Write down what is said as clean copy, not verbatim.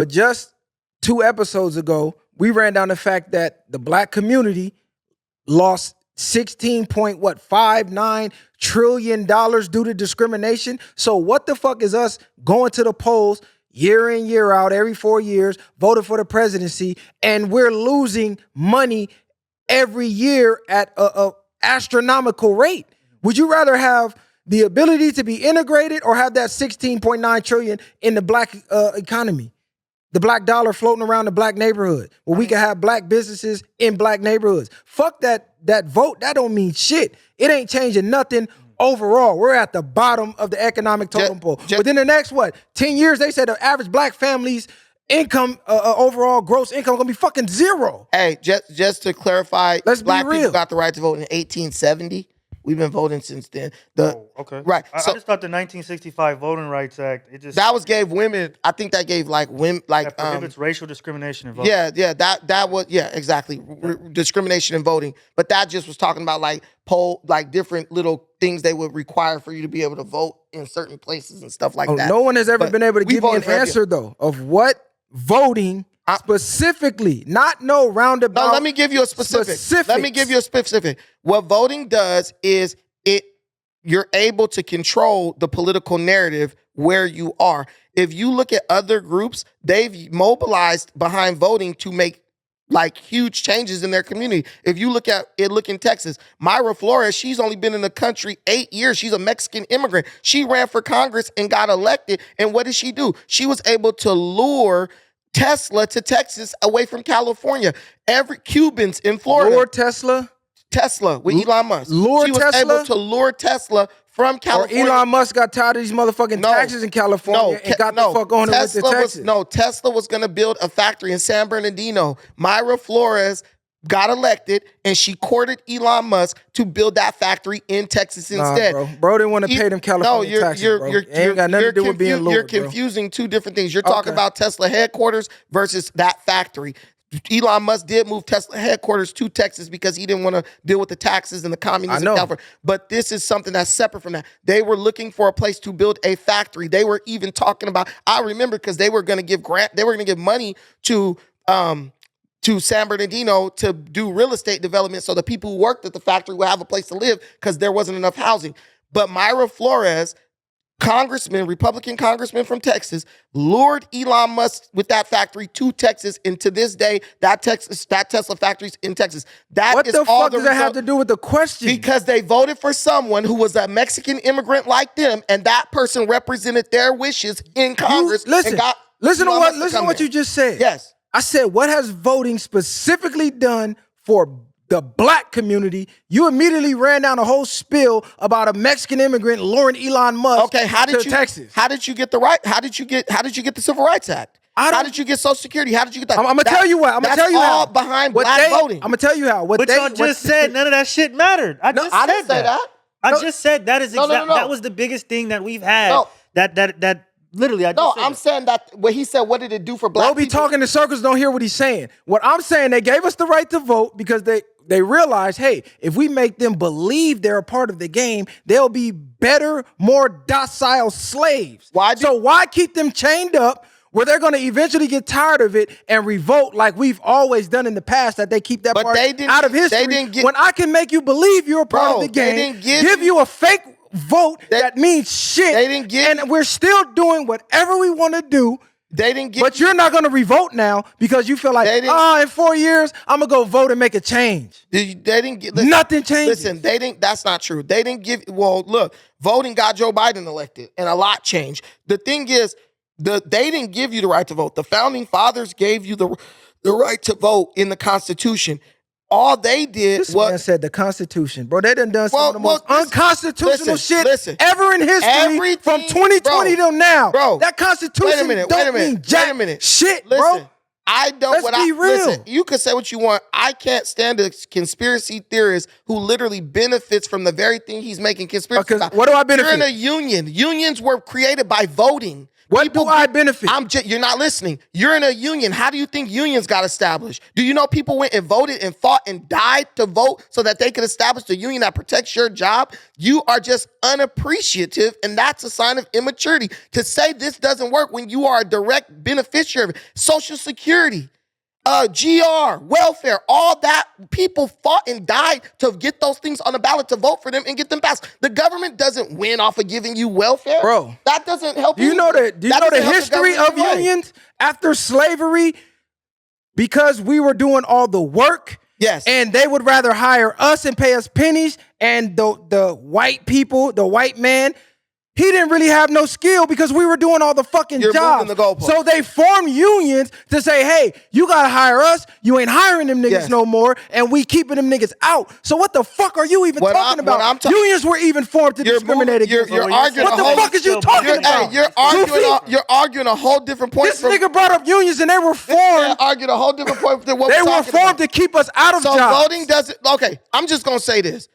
But just 2 episodes ago, we ran down the fact that the black community lost $16.59 trillion due to discrimination. So what the fuck is us going to the polls year in, year out, every 4 years, voting for the presidency, and we're losing money every year at a astronomical rate? Would you rather have the ability to be integrated or have that 16.9 trillion in the black economy? The black dollar floating around the black neighborhood where we can have black businesses in black neighborhoods. Fuck that vote. That don't mean shit. It ain't changing nothing overall. We're at the bottom of the economic totem pole. Within the next, 10 years, they said the average black family's income, overall gross income gonna be fucking zero. Hey, just to clarify, Let's black be real. people got the right to vote in 1870. We've been voting since then. Okay. Right. I just thought the 1965 Voting Rights Act, that gave women, I think that gave like women, like, that prohibits racial discrimination in voting. Yeah, that was, exactly. Discrimination in voting. But that just was talking about like different little things they would require for you to be able to vote in certain places and stuff like that. No one has ever been able to give me an answer though of what voting specifically, not no roundabout. No, let me give you a specific. Let me give you a specific. What voting does is you're able to control the political narrative where you are. If you look at other groups, they've mobilized behind voting to make like huge changes in their community. If you look in Texas, Mayra Flores, she's only been in the country 8 years. She's a Mexican immigrant. She ran for Congress and got elected. And what did she do? She was able to lure Tesla to Texas away from California. Every Cubans in Florida. Lure Tesla with Elon Musk. Lure she was Tesla? able to lure Tesla from California. Or Elon Musk got tired of these motherfucking taxes in California and got the fuck on with the Texas. Tesla was going to build a factory in San Bernardino. Mayra Flores got elected and she courted Elon Musk to build that factory in Texas instead. Bro didn't want to pay them California taxes, bro. Ain't got nothing to do with being lured, You're confusing two different things. You're talking about Tesla headquarters versus that factory. Elon Musk did move Tesla headquarters to Texas because he didn't want to deal with the taxes and the communism in California. But this is something that's separate from that. They were looking for a place to build a factory. They were even talking about, I remember, because they were going to give money to San Bernardino to do real estate development so the people who worked at the factory would have a place to live because there wasn't enough housing. But Mayra Flores, Republican congressman from Texas, lured Elon Musk with that factory to Texas, and to this day, that Tesla factory's in Texas. What the fuck does that have to do with the question? Because they voted for someone who was a Mexican immigrant like them, and that person represented their wishes in Congress. Listen to what you just said. Yes. I said, what has voting specifically done for the black community? You immediately ran down a whole spiel about a Mexican immigrant luring Elon Musk to Texas. How did you get the right? How did you get the Civil Rights Act? How did you get Social Security? How did you get that? I'm gonna tell you what. I'm gonna tell you how. Behind black voting. I'm gonna tell you how. But y'all just said none of that shit mattered. I didn't say that. I just said that is that was the biggest thing that we've had. That literally, I'm saying that what he said, what did it do for black people? Don't be talking in circles, don't hear what he's saying. What I'm saying, they gave us the right to vote because they realized, hey, if we make them believe they're a part of the game, they'll be better, more docile slaves. So why keep them chained up where they're going to eventually get tired of it and revolt like we've always done in the past, that they keep that part out of history? When I can make you believe you're a part of the game, give you a fake vote that means shit, and we're still doing whatever we want to do. But you're not going to revolt now because you feel like, in 4 years, I'm going to go vote and make a change. Nothing changes. Listen, that's not true. Look, voting got Joe Biden elected and a lot changed. The thing is, they didn't give you the right to vote. The founding fathers gave you the right to vote in the Constitution. All they did this man said the Constitution. Bro, they done some of the most unconstitutional shit ever in history from 2020 till now. Bro, that Constitution don't mean jack shit, listen, bro. I don't. Let's be real. Listen, you can say what you want. I can't stand a conspiracy theorist who literally benefits from the very thing he's making conspiracy about. What do I benefit? You're in a union. Unions were created by voting. What do I benefit? You're not listening. You're in a union. How do you think unions got established? Do you know people went and voted and fought and died to vote so that they could establish the union that protects your job? You are just unappreciative, and that's a sign of immaturity. To say this doesn't work when you are a direct beneficiary of it. Social Security, GR, welfare, all that, people fought and died to get those things on the ballot to vote for them and get them passed. The government doesn't win off of giving you welfare. Bro, that doesn't help you. Do you know the history of unions after slavery? Because we were doing all the work. Yes. And they would rather hire us and pay us pennies, and the white people, the white man, he didn't really have no skill because we were doing all the fucking jobs. So they formed unions to say, hey, you got to hire us. You ain't hiring them niggas no more, and we keeping them niggas out. So what the fuck are you even talking about? Unions were even formed to discriminate against. You're arguing what the fuck is you talking about? You're arguing a whole different point. This nigga brought up unions, and they were formed. Arguing a whole different point than what they were formed to keep us out of jobs. So voting doesn't. Okay, I'm just gonna say this.